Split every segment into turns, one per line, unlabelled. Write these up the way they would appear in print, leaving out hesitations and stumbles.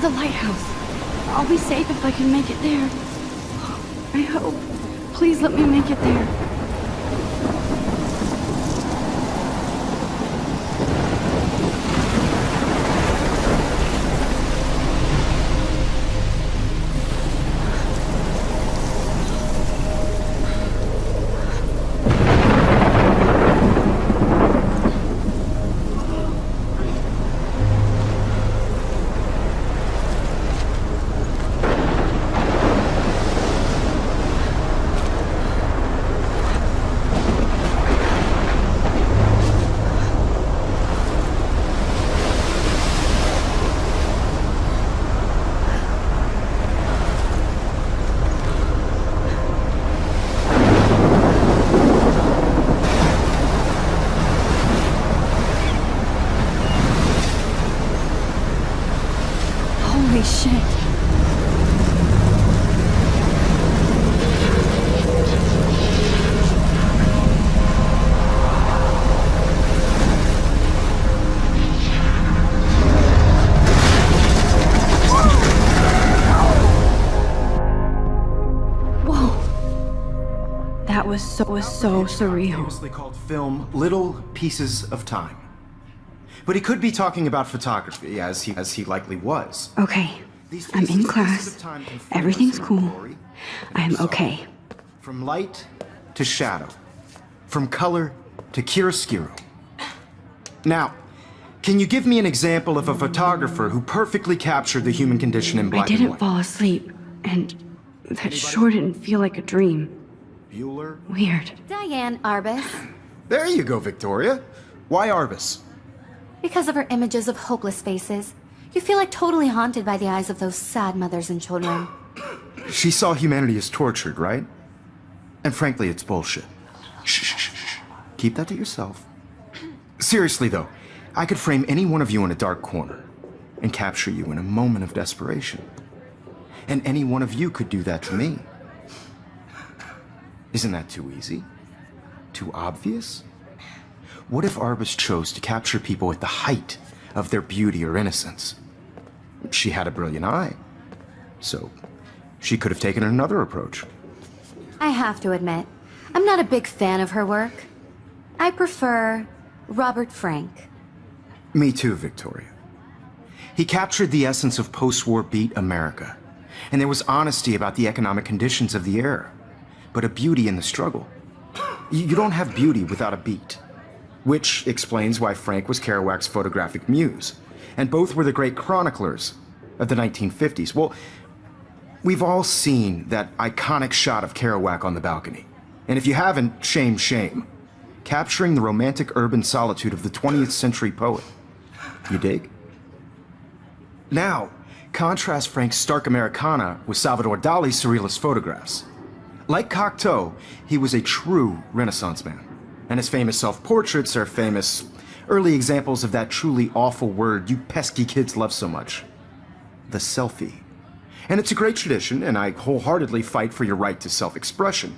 the lighthouse. I'll be safe if I can make it there. I hope. Please let me make it there. Holy shit. Whoa. That was so surreal.
Famously called film Little Pieces of Time. But he could be talking about photography, as he likely was.
Okay, I'm in class. Everything's cool. I'm okay.
From light to shadow. From color to chiaroscuro. Now, can you give me an example of a photographer who perfectly captured the human condition in black and white?
I didn't fall asleep, and that sure didn't feel like a dream.
Bueller?
Weird.
Diane Arbus.
There you go, Victoria. Why Arbus?
Because of her images of hopeless faces, you feel like totally haunted by the eyes of those sad mothers and children.
She saw humanity as tortured, right? And frankly, it's bullshit. Shh, shh, shh, shh. Keep that to yourself. Seriously, though, I could frame any one of you in a dark corner and capture you in a moment of desperation. And any one of you could do that to me. Isn't that too easy? Too obvious? What if Arbus chose to capture people at the height of their beauty or innocence? She had a brilliant eye, so she could have taken another approach.
I have to admit, I'm not a big fan of her work. I prefer Robert Frank.
Me too, Victoria. He captured the essence of post-war beat America, and there was honesty about the economic conditions of the era, but a beauty in the struggle. You don't have beauty without a beat. Which explains why Frank was Kerouac's photographic muse, and both were the great chroniclers of the 1950s. Well, we've all seen that iconic shot of Kerouac on the balcony. And if you haven't, shame, shame. Capturing the romantic urban solitude of the 20th century poet. You dig? Now, contrast Frank's stark Americana with Salvador Dali's surrealist photographs. Like Cocteau, he was a true Renaissance man. And his famous self-portraits are famous early examples of that truly awful word you pesky kids love so much. The selfie. And it's a great tradition, and I wholeheartedly fight for your right to self-expression.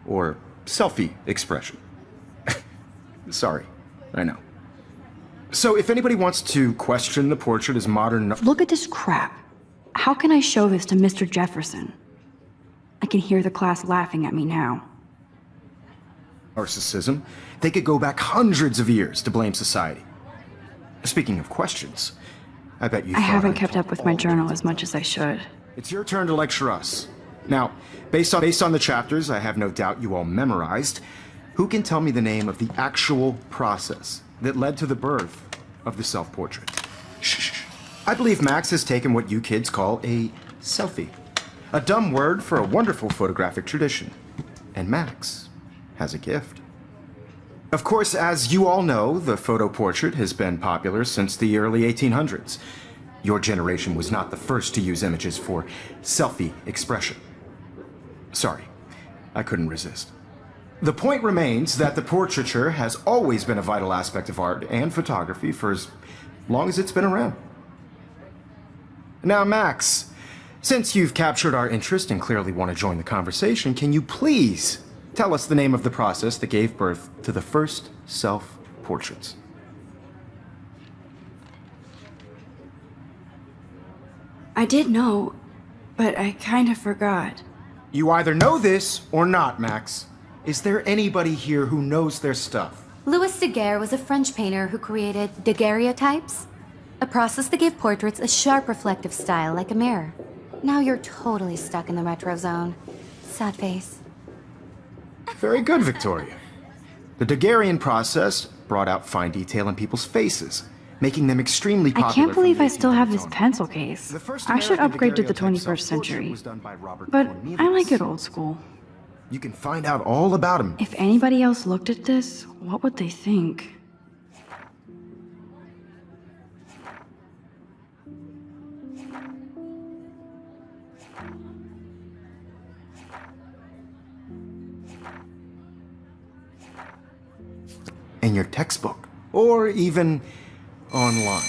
Or selfie expression. Sorry, I know. So if anybody wants to question the portrait as modern...
Look at this crap. How can I show this to Mr. Jefferson? I can hear the class laughing at me now.
Narcissism, they could go back hundreds of years to blame society. Speaking of questions, I bet you
I haven't kept up with my journal as much as I should.
It's your turn to lecture us. Now, based on the chapters I have no doubt you all memorized, who can tell me the name of the actual process that led to the birth of the self-portrait? Shh. I believe Max has taken what you kids call a selfie. A dumb word for a wonderful photographic tradition. And Max has a gift. Of course, as you all know, the photo portrait has been popular since the early 1800s. Your generation was not the first to use images for selfie expression. Sorry, I couldn't resist. The point remains that the portraiture has always been a vital aspect of art and photography for as long as it's been around. Now, Max, since you've captured our interest and clearly want to join the conversation, can you please tell us the name of the process that gave birth to the first self-portraits?
I did know, but I kind of forgot.
You either know this or not, Max. Is there anybody here who knows their stuff?
Louis Daguerre was a French painter who created daguerreotypes, a process that gave portraits a sharp reflective style like a mirror. Now you're totally stuck in the retro zone. Sad face.
Very good, Victoria. The Daguerrean process brought out fine detail in people's faces, making them extremely popular.
I can't
from
believe
the
I still have
1800s
this
onward.
pencil case.
The first
I should
American
upgrade to the
daguerreotype
21st
self-portrait
century.
was done by Robert
But
Cornelius.
I like it old school.
You can find out all about him.
If anybody else looked at this, what would they think?
In your textbook, or even online.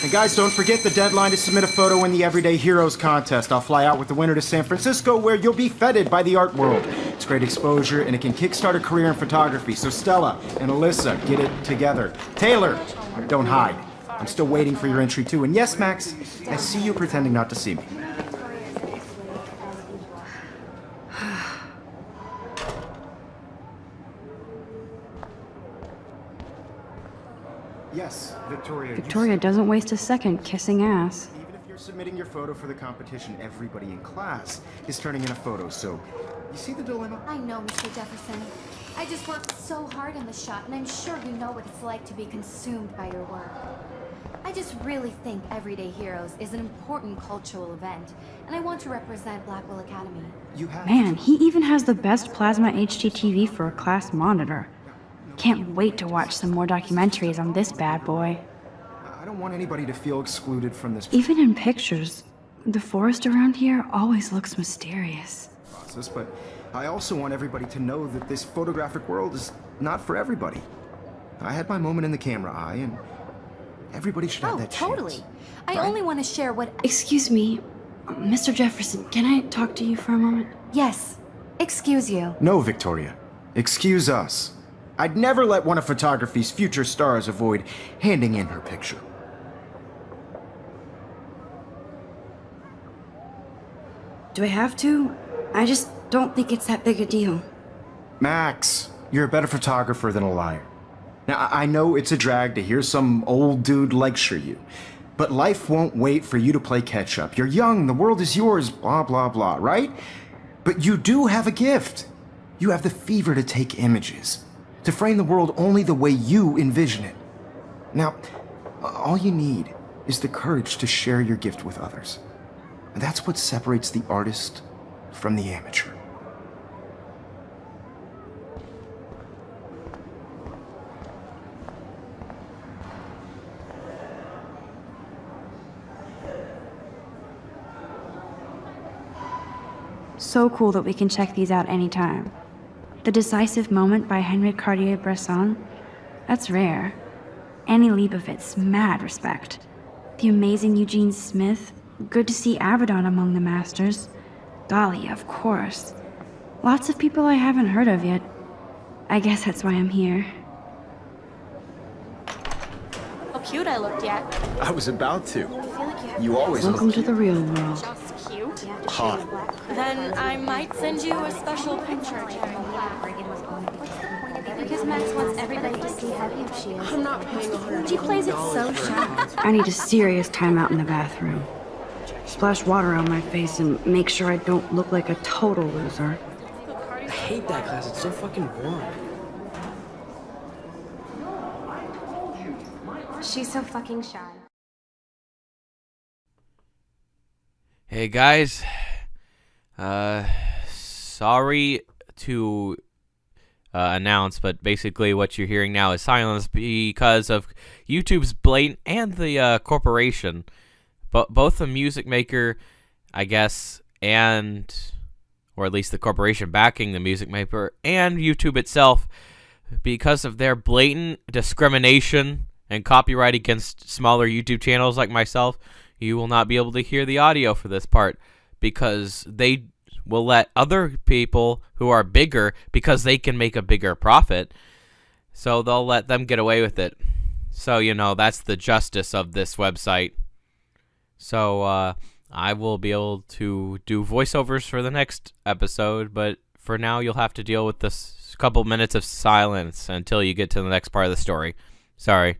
And guys, don't forget the deadline to submit a photo in the Everyday Heroes contest. I'll fly out with the winner to San Francisco, where you'll be feted by the art world. It's great exposure, and it can kickstart a career in photography. So Stella and Alyssa, get it together. Taylor, don't hide. I'm still waiting for your entry too. And yes, Max, I see you pretending not to see me. Yes, Victoria.
Victoria doesn't waste a second kissing ass.
Even if you're submitting your photo for the competition, everybody in class is turning in a photo, so you see the dilemma?
I know, Mr. Jefferson. I just worked so hard on the shot, and I'm sure you know what it's like to be consumed by your work. I just really think Everyday Heroes is an important cultural event, and I want to represent Blackwell Academy.
You have
Man, he even has the best plasma HDTV for a class monitor. Can't wait to watch some more documentaries on this bad boy.
I don't want anybody to feel excluded from this
Even in pictures, the forest around here always looks mysterious.
process, but I also want everybody to know that this photographic world is not for everybody. I had my moment in the camera eye, and everybody should have
Oh,
that
totally.
chance.
I
Right?
only want to share what...
Excuse me, Mr. Jefferson, can I talk to you for a moment?
Yes. Excuse you.
No, Victoria. Excuse us. I'd never let one of photography's future stars avoid handing in her picture.
Do I have to? I just don't think it's that big a deal.
Max, you're a better photographer than a liar. Now, I know it's a drag to hear some old dude lecture you, but life won't wait for you to play catch up. You're young, the world is yours, blah, blah, blah, right? But you do have a gift. You have the fever to take images, to frame the world only the way you envision it. Now, all you need is the courage to share your gift with others. That's what separates the artist from the amateur.
So cool that we can check these out anytime. The Decisive Moment by Henry Cartier-Bresson, that's rare. Annie Leibovitz, mad respect. The amazing Eugene Smith, good to see Avedon among the masters. Golly, of course. Lots of people I haven't heard of yet. I guess that's why I'm here.
How cute I looked yet.
I was about to.
I feel like you have
You always
Welcome
look
to the real world.
just cute.
hot.
Then I might send you a special picture.
Because Max wants everybody to see how cute she is.
I'm not paying $100.
She plays it so shy.
I need a serious timeout in the bathroom. Splash water on my face and make sure I don't look like a total loser.
I hate that class. It's so fucking boring.
She's so fucking shy.
Hey guys, sorry to announce, but basically what you're hearing now is silence because of YouTube's blatant and the corporation, but both the music maker, I guess, and or at least the corporation backing the music maker and YouTube itself, because of their blatant discrimination and copyright against smaller YouTube channels like myself. You will not be able to hear the audio for this part because they will let other people who are bigger, because they can make a bigger profit, so they'll let them get away with it. So, you know, that's the justice of this website. So I will be able to do voiceovers for the next episode, but for now you'll have to deal with this couple minutes of silence until you get to the next part of the story. Sorry.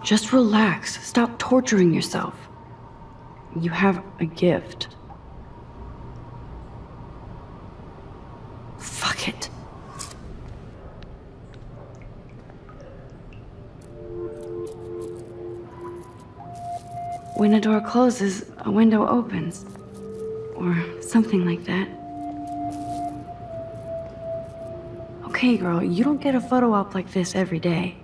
Just relax. Stop torturing yourself. You have a gift. Fuck it. When a door closes, a window opens. Or something like that. Okay, girl, you don't get a photo op like this every day.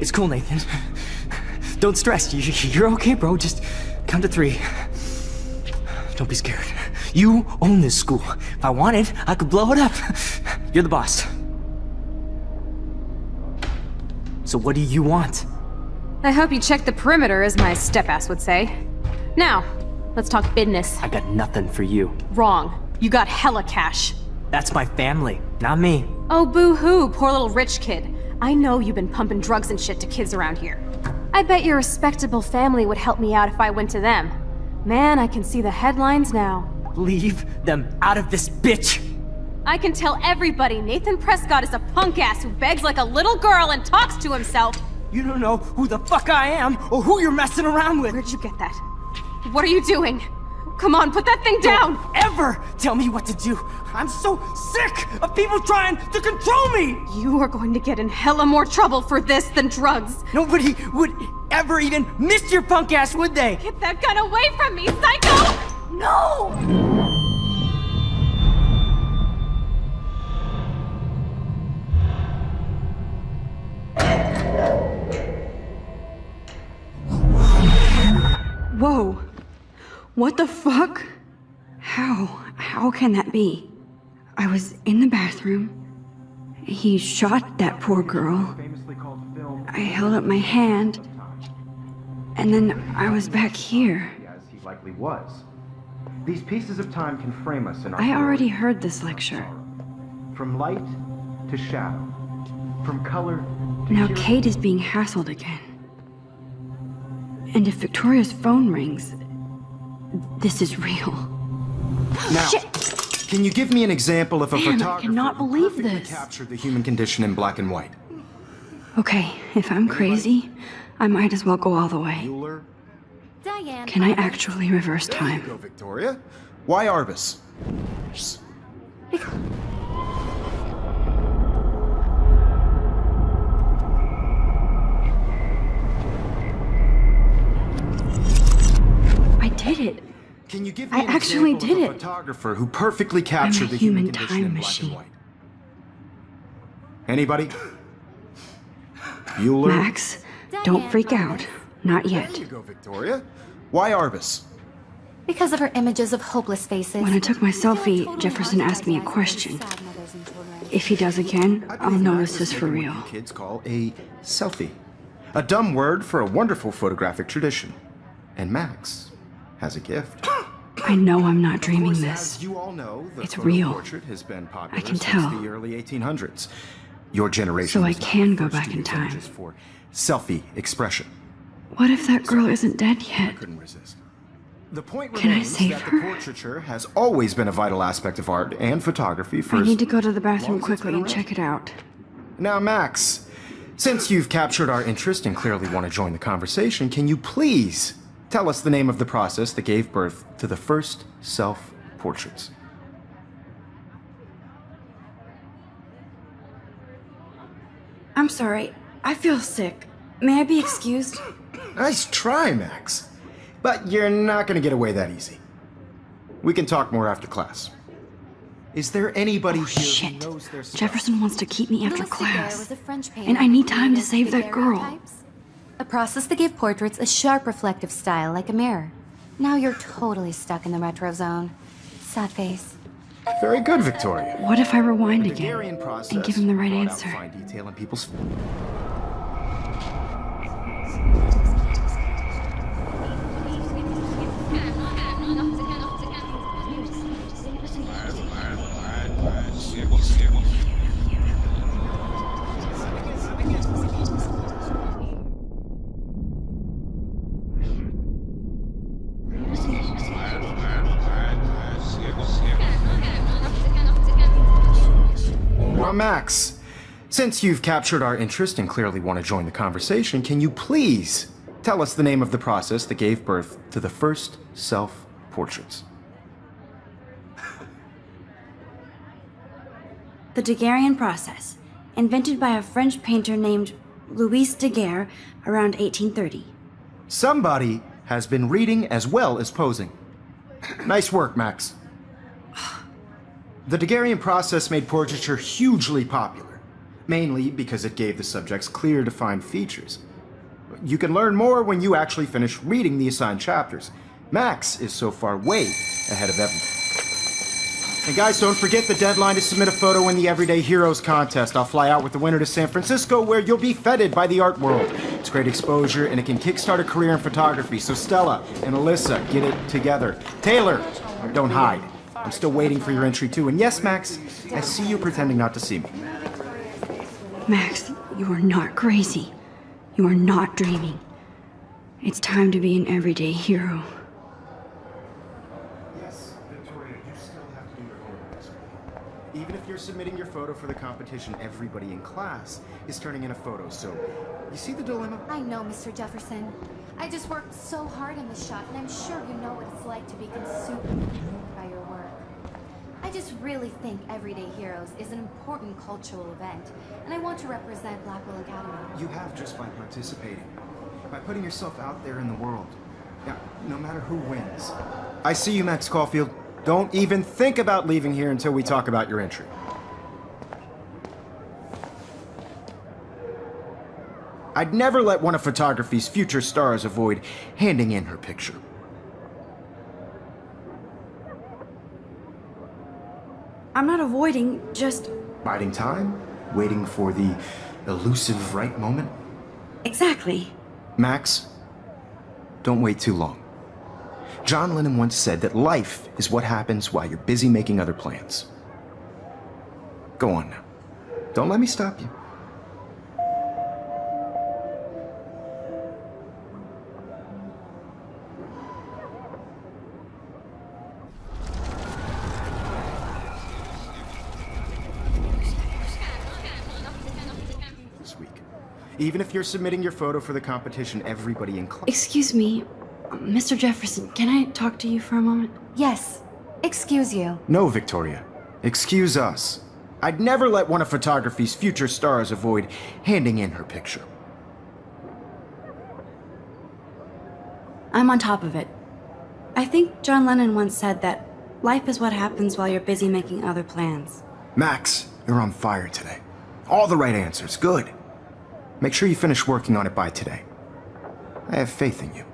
It's cool, Nathan. Don't stress. You're okay, bro. Just count to 3. Don't be scared. You own this school. If I wanted, I could blow it up. You're the boss. So what do you want?
I hope you checked the perimeter, as my step-ass would say. Now, let's talk business.
I got nothing for you.
Wrong. You got hella cash.
That's my family, not me.
Oh, boo-hoo, poor little rich kid. I know you've been pumping drugs and shit to kids around here. I bet your respectable family would help me out if I went to them. Man, I can see the headlines now.
Leave them out of this bitch!
I can tell everybody Nathan Prescott is a punk ass who begs like a little girl and talks to himself.
You don't know who the fuck I am or who you're messing around with.
Where'd you get that? What are you doing? Come on, put that thing down!
Ever tell me what to do. I'm so sick of people trying to control me.
You are going to get in hella more trouble for this than drugs.
Nobody would ever even miss your punk ass, would they?
Get that gun away from me, psycho! No!
Whoa. What the fuck? How can that be? I was in the bathroom. He shot that poor girl. I held up my hand. And then I was back here.
As he likely was. These pieces of time can frame us in our
I already
story.
heard this lecture.
From light to shadow. From color to
Now
hero-
Kate is being hassled again. And if Victoria's phone rings, this is real.
Now,
Shit!
can you give me an example of a
Man, I
photographer
cannot
who
believe
perfectly
this.
captured the human condition in black and white?
Okay, if I'm crazy, I might as well go all the way.
Bueller?
Diane.
Can I actually reverse
There you
time?
go, Victoria. Why Arbus?
I did it.
Can you give me
I
an
actually
example
did
of a
it.
photographer who perfectly captured the
human
human condition
time
in black
machine.
and white? Anybody? Bueller?
Max, don't freak out. Not
There
yet.
you go, Victoria. Why Arbus?
Because of her images of hopeless faces.
When I took my
I feel
selfie,
totally
Jefferson asked me a
marginalized
question.
by sad mothers and children.
If he does again,
I
I'll
believe
know
Max
this
was
is for
making
real.
what you kids call a selfie. A dumb word for a wonderful photographic tradition. And Max has a gift.
I know I'm not dreaming
Of course,
this.
as you all know, the
It's
photo
real.
portrait has been popular
I can
since
tell.
the early 1800s. Your generation
So I
was not
can
the
go
first
back
to
in
use
time.
images for selfie expression.
What if that girl isn't dead
I
yet?
couldn't resist. The point
Can I
remains
save
that
her?
the portraiture has always been a vital aspect of art and photography for
I
as
need to go to the
long
bathroom
as it's
quickly
been
and
around.
check it out.
Now, Max, since you've captured our interest and clearly want to join the conversation, can you please tell us the name of the process that gave birth to the first self-portraits?
I'm sorry. I feel sick. May I be excused?
Nice try, Max. But you're not going to get away that easy. We can talk more after class. Is there anybody
Oh,
here
shit.
who knows their stuff?
Jefferson wants to keep me after
Louis Daguerre
class.
was a French painter
And I need
who
time to
created
save that girl.
daguerreotypes, a process that gave portraits a sharp reflective style like a mirror. Now you're totally stuck in the retro zone. Sad face.
Very good, Victoria.
What if I rewind
The
again
Daguerrean process
and give him the right
brought out
answer?
fine detail in people's. Now, Max, since you've captured our interest and clearly want to join the conversation, can you please tell us the name of the process that gave birth to the first self-portraits?
The Daguerrean process, invented by a French painter named Louis Daguerre around 1830.
Somebody has been reading as well as posing. Nice work, Max. The Daguerrean process made portraiture hugely popular, mainly because it gave the subjects clear, defined features. You can learn more when you actually finish reading the assigned chapters. Max is so far way ahead of everyone. And guys, don't forget the deadline to submit a photo in the Everyday Heroes contest. I'll fly out with the winner to San Francisco, where you'll be feted by the art world. It's great exposure, and it can kickstart a career in photography. So Stella and Alyssa, get it together. Taylor, don't hide. I'm still waiting for your entry too. And yes, Max, I see you pretending not to see me.
Max, you are not crazy. You are not dreaming. It's time to be an everyday hero.
Yes, Victoria, you still have to do your homework. Even if you're submitting your photo for the competition, everybody in class is turning in a photo. So, you see the dilemma?
I know, Mr. Jefferson. I just worked so hard on the shot, and I'm sure you know what it's like to be consumed by your work. I just really think Everyday Heroes is an important cultural event, and I want to represent Blackwell Academy.
You have just by participating, by putting yourself out there in the world. Yeah, no matter who wins. I see you, Max Caulfield. Don't even think about leaving here until we talk about your entry. I'd never let one of photography's future stars avoid handing in her picture.
I'm not avoiding, just...
Biding time, waiting for the elusive right moment.
Exactly.
Max, don't wait too long. John Lennon once said that life is what happens while you're busy making other plans. Go on now. Don't let me stop you. This week. Even if you're submitting your photo for the competition, everybody in class...
Excuse me, Mr. Jefferson, can I talk to you for a moment?
Yes. Excuse you.
No, Victoria. Excuse us. I'd never let one of photography's future stars avoid handing in her picture.
I'm on top of it. I think John Lennon once said that life is what happens while you're busy making other plans.
Max, you're on fire today. All the right answers. Good. Make sure you finish working on it by today. I have faith in you.